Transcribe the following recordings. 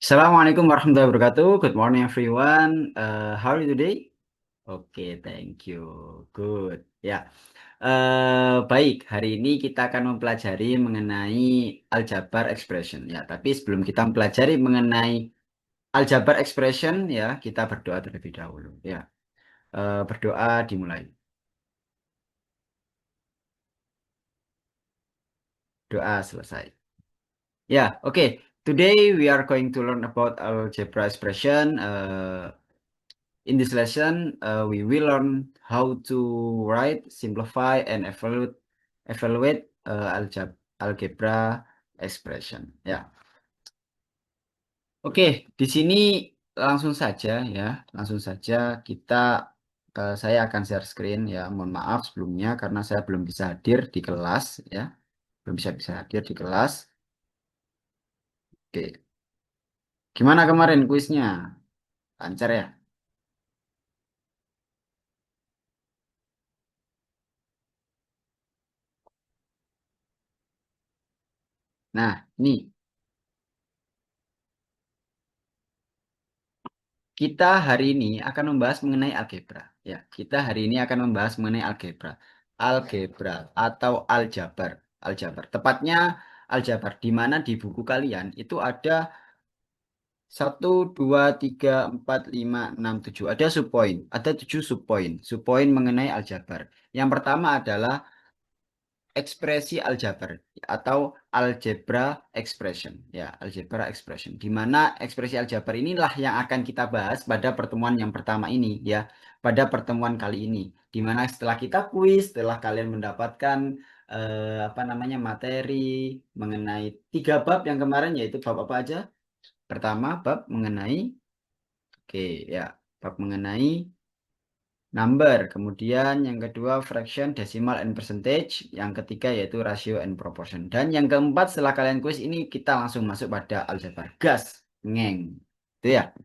Assalamualaikum warahmatullahi wabarakatuh. Good morning everyone. How are you today? Oke, thank you. Good. Ya. Baik. Hari ini kita akan mempelajari mengenai aljabar expression. Ya, tapi sebelum kita mempelajari mengenai aljabar expression, ya, kita berdoa terlebih dahulu. Ya. Berdoa dimulai. Doa selesai. Ya, oke. Today we are going to learn about algebra expression. In this lesson, we will learn how to write, simplify, and evaluate algebra expression. Ya, oke. Di sini langsung saja ya, langsung saja kita. Saya akan share screen ya. Mohon maaf sebelumnya karena saya belum bisa hadir di kelas ya, belum bisa hadir di kelas. Oke, gimana kemarin kuisnya? Lancar ya? Nah, ini. Kita hari ini akan membahas mengenai algebra. Ya, kita hari ini akan membahas mengenai algebra. Algebra atau aljabar. Aljabar. Tepatnya aljabar. Di mana di buku kalian itu ada 1, 2, 3, 4, 5, 6, 7. Ada subpoin. Ada 7 subpoin. Subpoin mengenai aljabar. Yang pertama adalah ekspresi aljabar atau algebra expression ya, algebra expression, di mana ekspresi aljabar inilah yang akan kita bahas pada pertemuan yang pertama ini ya, pada pertemuan kali ini, di mana setelah kita kuis, setelah kalian mendapatkan apa namanya materi mengenai 3 bab yang kemarin, yaitu bab apa aja? Pertama bab mengenai, oke ya, bab mengenai number, kemudian yang kedua fraction, decimal, and percentage, yang ketiga yaitu ratio and proportion, dan yang keempat setelah kalian kuis ini kita langsung masuk pada aljabar. Gas, ngeng, itu ya.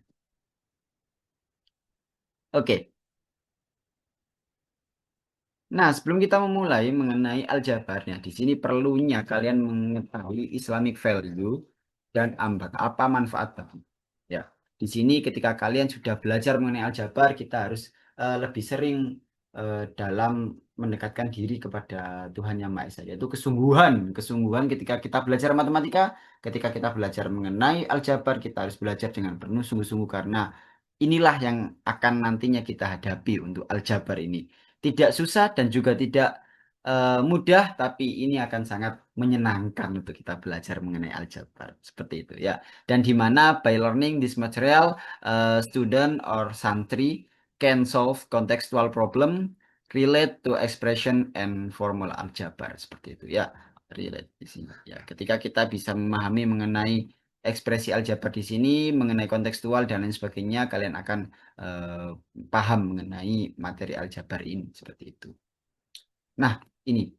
Oke. Nah, sebelum kita memulai mengenai aljabarnya, di sini perlunya kalian mengetahui Islamic value dan ambag. Apa manfaat bagi? Ya, di sini ketika kalian sudah belajar mengenai aljabar, kita harus lebih sering dalam mendekatkan diri kepada Tuhan Yang Maha Esa, yaitu kesungguhan, kesungguhan ketika kita belajar matematika, ketika kita belajar mengenai aljabar, kita harus belajar dengan penuh sungguh-sungguh karena inilah yang akan nantinya kita hadapi untuk aljabar ini. Tidak susah dan juga tidak mudah, tapi ini akan sangat menyenangkan untuk kita belajar mengenai aljabar. Seperti itu ya. Dan di mana by learning this material, student or santri can solve contextual problem relate to expression and formula aljabar. Seperti itu ya. Relate di sini ya. Ketika kita bisa memahami mengenai ekspresi aljabar di sini, mengenai kontekstual dan lain sebagainya, kalian akan eh, paham mengenai materi aljabar ini seperti itu. Nah, ini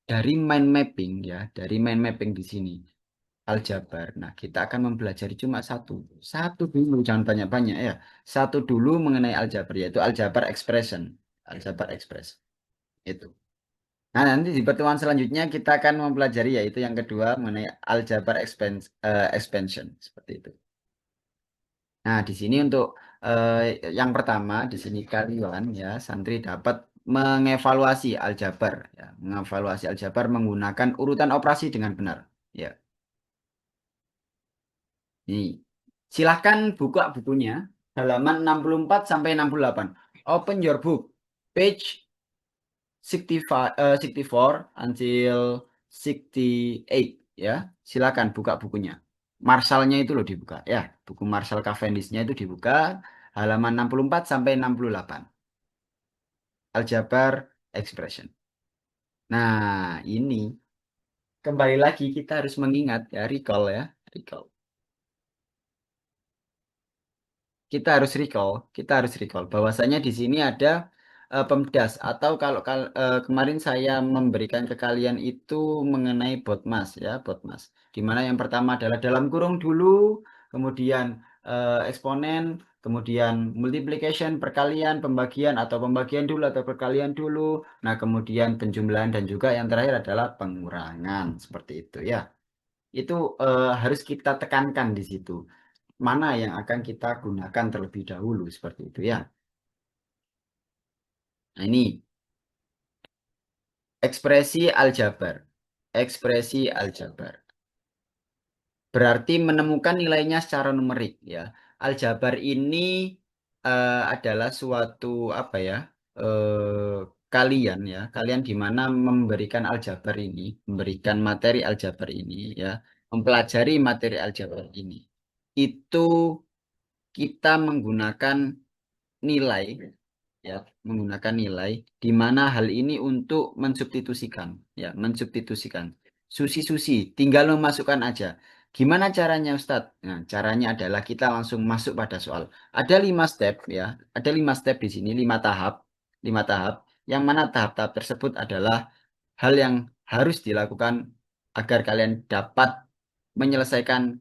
dari mind mapping ya, dari mind mapping di sini aljabar. Nah, kita akan mempelajari cuma satu, satu dulu, jangan banyak-banyak ya. Satu dulu mengenai aljabar, yaitu aljabar expression, aljabar express itu. Nah, nanti di pertemuan selanjutnya kita akan mempelajari yaitu yang kedua mengenai aljabar expansion seperti itu. Nah, di sini untuk eh, yang pertama, di sini kalian ya, santri dapat mengevaluasi aljabar, ya, mengevaluasi aljabar menggunakan urutan operasi dengan benar. Ya, ini. Silahkan buka bukunya, halaman 64 sampai 68. Open your book, page 65, 64 until 68, ya. Silakan buka bukunya. Marshallnya itu loh dibuka ya, buku Marshall Cavendishnya itu dibuka halaman 64 sampai 68. Aljabar expression. Nah, ini kembali lagi kita harus mengingat ya, recall ya, recall. Kita harus recall bahwasanya di sini ada PEMDAS, atau kalau kemarin saya memberikan ke kalian itu mengenai BODMAS ya, BODMAS. Di mana yang pertama adalah dalam kurung dulu, kemudian eksponen, kemudian multiplication, perkalian, pembagian atau pembagian dulu atau perkalian dulu. Nah, kemudian penjumlahan dan juga yang terakhir adalah pengurangan seperti itu ya. Itu harus kita tekankan di situ. mana yang akan kita gunakan terlebih dahulu seperti itu ya. Nah, ini ekspresi aljabar. Ekspresi aljabar. Berarti menemukan nilainya secara numerik ya. Aljabar ini adalah suatu apa ya? Kalian ya, kalian di mana memberikan aljabar ini, memberikan materi aljabar ini ya, mempelajari materi aljabar ini. Itu kita menggunakan nilai ya, menggunakan nilai di mana hal ini untuk mensubstitusikan ya, mensubstitusikan susi tinggal memasukkan aja. Gimana caranya Ustadz? Nah, caranya adalah kita langsung masuk pada soal. Ada 5 step ya, ada 5 step di sini, 5 tahap, 5 tahap. Yang mana tahap-tahap tersebut adalah hal yang harus dilakukan agar kalian dapat menyelesaikan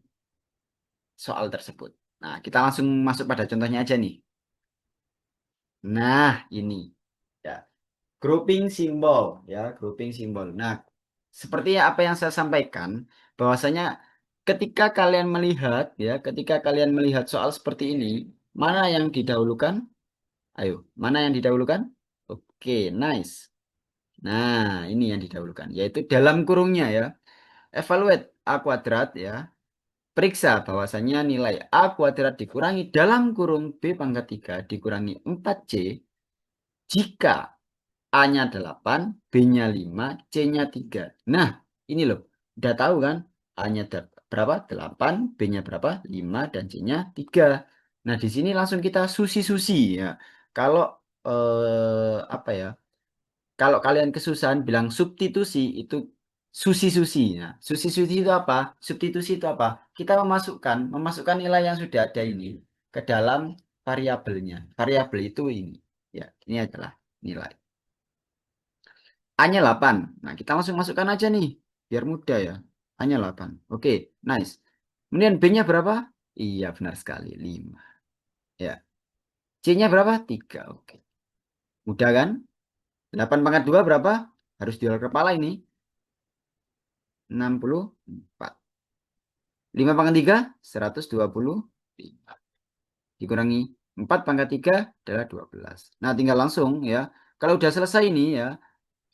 soal tersebut. Nah, kita langsung masuk pada contohnya aja nih. Nah, ini ya. Grouping simbol ya, grouping simbol. Nah, seperti apa yang saya sampaikan, bahwasanya ketika kalian melihat ya, ketika kalian melihat soal seperti ini, mana yang didahulukan? Ayo, mana yang didahulukan? Oke, nice. Nah, ini yang didahulukan, yaitu dalam kurungnya ya. Evaluate A kuadrat ya. Periksa bahwasanya nilai A kuadrat dikurangi dalam kurung B pangkat 3 dikurangi 4C jika A-nya 8, B-nya 5, C-nya 3. Nah, ini loh. Udah tahu kan? A-nya berapa? 8, B-nya berapa? 5, dan C-nya 3. Nah, di sini langsung kita susi-susi ya. Kalau apa ya? Kalau kalian kesusahan bilang substitusi itu susi-susi. Nah, susi-susi itu apa? Substitusi itu apa? Kita memasukkan nilai yang sudah ada ini ke dalam variabelnya. Variabel itu ini. Ya, ini adalah nilai. A-nya 8. Nah, kita langsung masukkan aja nih. Biar mudah ya. A-nya 8. Oke, nice. Kemudian B-nya berapa? Iya, benar sekali. 5. Ya. C-nya berapa? 3. Oke. Mudah kan? 8 pangkat 2 berapa? Harus jual kepala ini. 64. 5 pangkat 3? 125. Dikurangi 4 pangkat 3 adalah 12. Nah, tinggal langsung ya. Kalau udah selesai ini ya,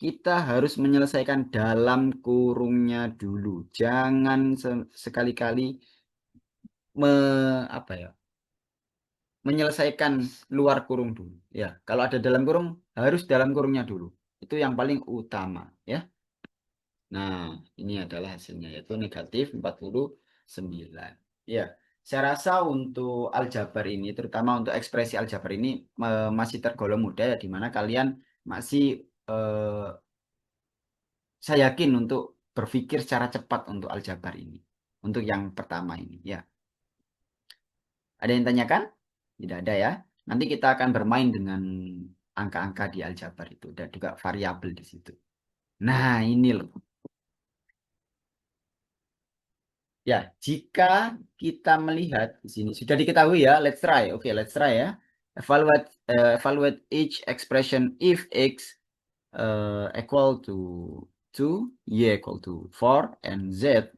kita harus menyelesaikan dalam kurungnya dulu. Jangan sekali-kali me, apa ya, menyelesaikan luar kurung dulu. Ya, kalau ada dalam kurung harus dalam kurungnya dulu. Itu yang paling utama ya. Nah, ini adalah hasilnya yaitu negatif 49. Ya, saya rasa untuk aljabar ini, terutama untuk ekspresi aljabar ini masih tergolong mudah ya, di mana kalian masih saya yakin untuk berpikir secara cepat untuk aljabar ini. Untuk yang pertama ini, ya. Ada yang tanyakan? Tidak ada ya. Nanti kita akan bermain dengan angka-angka di aljabar itu dan juga variabel di situ. Nah, ini loh. Ya, jika kita melihat di sini sudah diketahui ya, let's try. Oke, let's try ya. Evaluate each expression if x equal to 2, y equal to 4, and z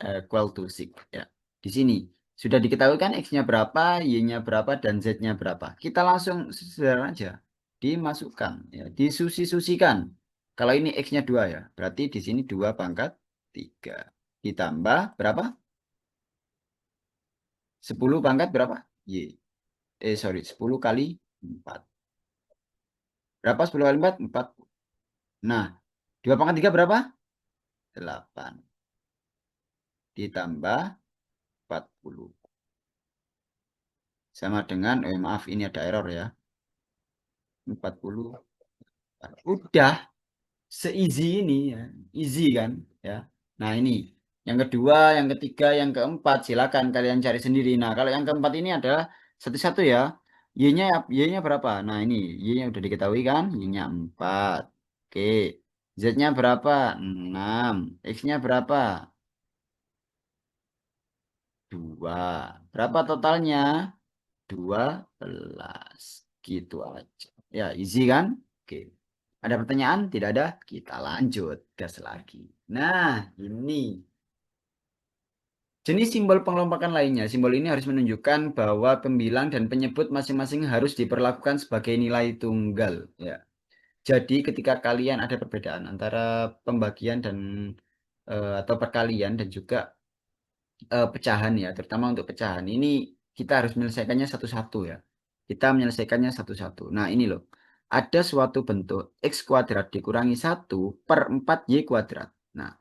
equal to 6. Ya, di sini sudah diketahui kan x-nya berapa, y-nya berapa, dan z-nya berapa. Kita langsung sederhana aja dimasukkan, ya, disusi-susikan. Kalau ini x-nya 2 ya, berarti di sini 2 pangkat 3 ditambah berapa? 10 pangkat berapa? Y. Sorry, 10 kali 4. Berapa 10 kali 4? 4. Nah, 2 pangkat 3 berapa? 8. Ditambah 40. Sama dengan, maaf ini ada error ya. 40. Udah se-easy ini ya. Easy kan ya. Nah, ini yang kedua, yang ketiga, yang keempat silakan kalian cari sendiri. Nah, kalau yang keempat ini adalah satu-satu ya. Y-nya berapa? Nah, ini Y-nya udah diketahui kan? Y-nya 4. Oke. Z-nya berapa? 6. X-nya berapa? 2. Berapa totalnya? 12. Gitu aja. Ya, easy kan? Oke. Ada pertanyaan? Tidak ada? Kita lanjut. Gas lagi. Nah, ini. Jenis simbol pengelompokan lainnya. Simbol ini harus menunjukkan bahwa pembilang dan penyebut masing-masing harus diperlakukan sebagai nilai tunggal. Ya. Jadi ketika kalian ada perbedaan antara pembagian dan atau perkalian dan juga pecahan ya, terutama untuk pecahan ini kita harus menyelesaikannya satu-satu ya. Kita menyelesaikannya satu-satu. Nah ini loh, ada suatu bentuk x kuadrat dikurangi 1/4 y kuadrat. Nah,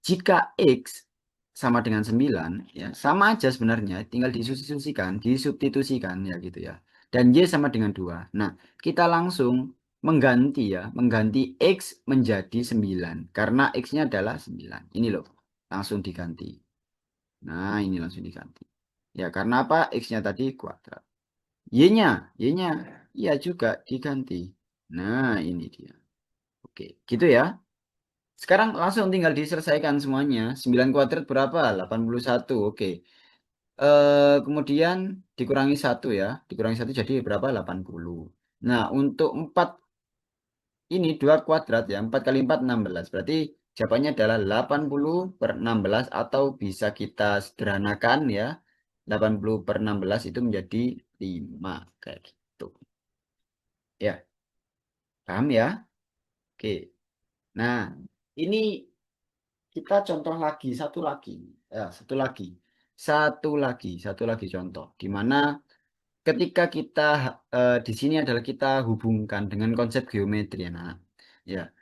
jika x sama dengan 9 ya, sama aja sebenarnya, tinggal disubstitusikan, ya gitu ya. Dan y sama dengan 2. Nah, kita langsung mengganti ya, mengganti x menjadi 9 karena x-nya adalah 9. Ini loh, langsung diganti. Nah, ini langsung diganti. Ya, karena apa? X-nya tadi kuadrat. Y-nya, Y-nya, iya juga diganti. Nah, ini dia. Oke, gitu ya. Sekarang langsung tinggal diselesaikan semuanya. 9 kuadrat berapa? 81. Oke. Kemudian dikurangi 1 ya. Dikurangi 1 jadi berapa? 80. Nah, untuk 4 ini 2 kuadrat ya. 4 kali 4 16. Berarti jawabannya adalah 80/16 atau bisa kita sederhanakan ya. 80/16 itu menjadi 5 kayak gitu. Ya, paham ya? Oke. Nah, ini kita contoh lagi, satu lagi. Ya, satu lagi contoh di mana ketika kita di sini adalah kita hubungkan dengan konsep geometri ya, nah. Ya,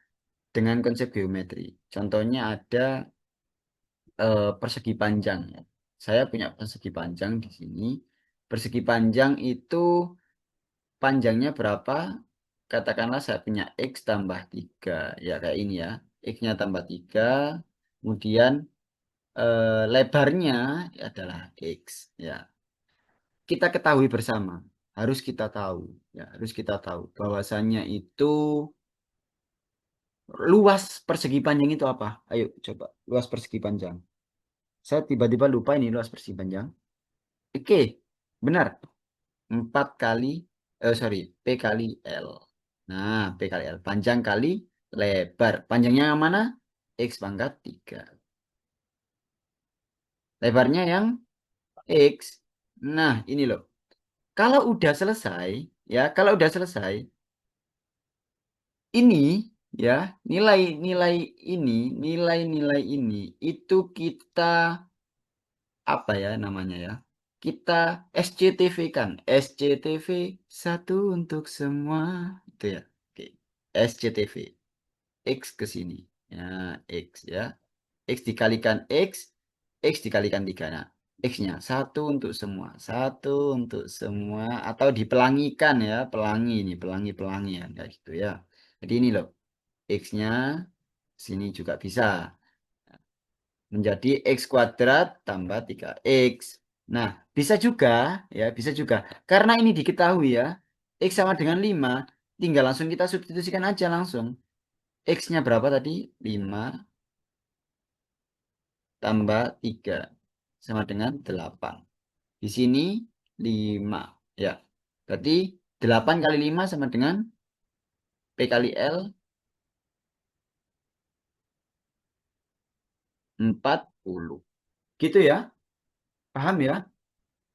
dengan konsep geometri. Contohnya ada persegi panjang ya. Saya punya persegi panjang di sini. Persegi panjang itu panjangnya berapa? Katakanlah saya punya X tambah 3. Ya kayak ini ya. X-nya tambah 3. Kemudian lebarnya adalah X. Ya. Kita ketahui bersama. Harus kita tahu. Ya, harus kita tahu. Bahwasannya itu luas persegi panjang itu apa? Ayo coba. Luas persegi panjang. Saya tiba-tiba lupa ini luas persegi panjang. Oke. Benar. 4 kali, sorry, P kali L. Nah, P kali L. Panjang kali lebar. Panjangnya yang mana? X pangkat 3. Lebarnya yang X. Nah, ini loh. Kalau udah selesai, ya, kalau udah selesai, ini, ya, nilai-nilai ini, nilai-nilai ini, itu kita, apa ya namanya ya? Kita SCTV kan. SCTV satu untuk semua. Itu ya. Oke. SCTV. X ke sini. Ya, X ya. X dikalikan X. X dikalikan 3. Nah, X-nya satu untuk semua. Satu untuk semua. Atau dipelangikan ya. Pelangi ini. Pelangi-pelangi ya. Kayak gitu ya. Jadi ini loh. X-nya sini juga bisa. Menjadi X kuadrat tambah 3X. Nah, bisa juga. Ya, bisa juga. Karena ini diketahui ya. X sama dengan 5. Tinggal langsung kita substitusikan aja langsung. X-nya berapa tadi? 5 tambah 3 sama dengan 8. Di sini 5. Ya. Berarti 8 kali 5 sama dengan P kali L 40. Gitu ya. Paham ya?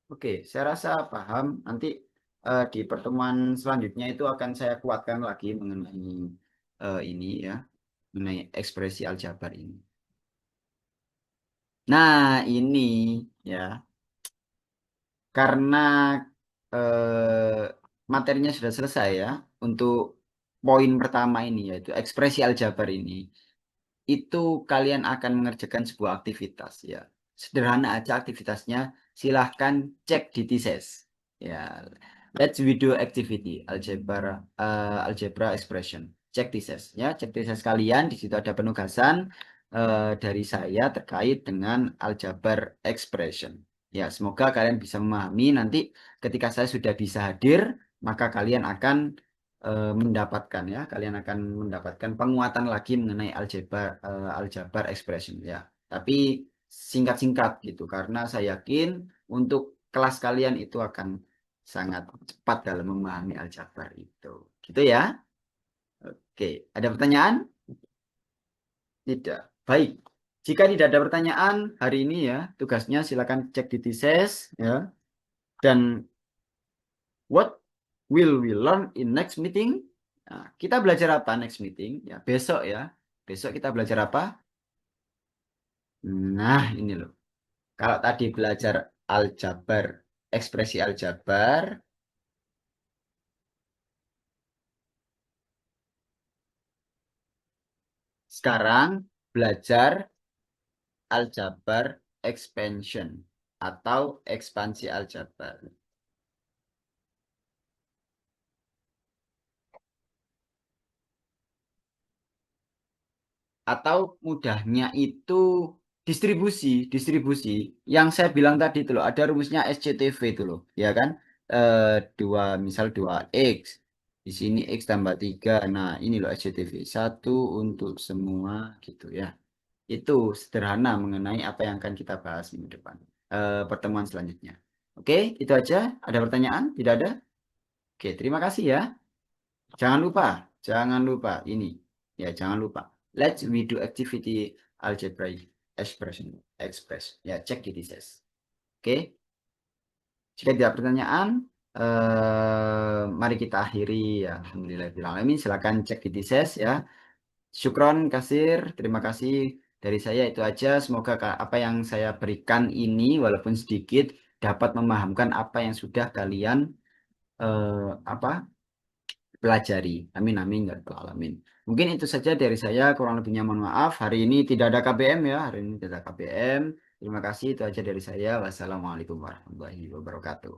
Oke, saya rasa paham. Nanti di pertemuan selanjutnya itu akan saya kuatkan lagi mengenai ini ya, mengenai ekspresi aljabar ini. Nah, ini ya. Karena materinya sudah selesai ya untuk poin pertama ini yaitu ekspresi aljabar ini itu kalian akan mengerjakan sebuah aktivitas ya. Sederhana aja aktivitasnya, silahkan cek di thesis. Ya, let's video activity algebra expression. Cek thesis ya, cek thesis kalian di situ ada penugasan dari saya terkait dengan aljabar expression. Ya, semoga kalian bisa memahami nanti ketika saya sudah bisa hadir, maka kalian akan mendapatkan ya kalian akan mendapatkan penguatan lagi mengenai aljabar expression ya tapi singkat-singkat gitu karena saya yakin untuk kelas kalian itu akan sangat cepat dalam memahami aljabar itu gitu ya. Oke, ada pertanyaan? Tidak. Baik. Jika tidak ada pertanyaan hari ini ya, tugasnya silakan cek di thesis ya. Dan what will we learn in next meeting? Nah, kita belajar apa next meeting? Ya, besok ya. Besok kita belajar apa? Nah, ini loh. Kalau tadi belajar aljabar, ekspresi aljabar, sekarang belajar aljabar expansion atau ekspansi aljabar. Atau mudahnya itu distribusi, distribusi. Yang saya bilang tadi itu loh, ada rumusnya SCTV itu loh, ya kan? Eh, misal 2X. Di sini X tambah 3. Nah, ini loh SCTV. Satu untuk semua gitu ya. Itu sederhana mengenai apa yang akan kita bahas minggu depan. Pertemuan selanjutnya. Oke, itu aja. Ada pertanyaan? Tidak ada? Oke, terima kasih ya. Jangan lupa ini. Ya, jangan lupa. Let's we do activity algebraic expression express. Ya, cek di thesis. Oke, jika tidak pertanyaan, mari kita akhiri ya. Alhamdulillahirrahmanirrahim. Silakan cek di thesis ya. Syukron kasir, terima kasih dari saya itu aja. Semoga apa yang saya berikan ini walaupun sedikit dapat memahamkan apa yang sudah kalian apa pelajari. Amin amin ya rabbal alamin. Mungkin itu saja dari saya. Kurang lebihnya mohon maaf. Hari ini tidak ada KBM ya. Hari ini tidak ada KBM. Terima kasih itu aja dari saya. Wassalamualaikum warahmatullahi wabarakatuh.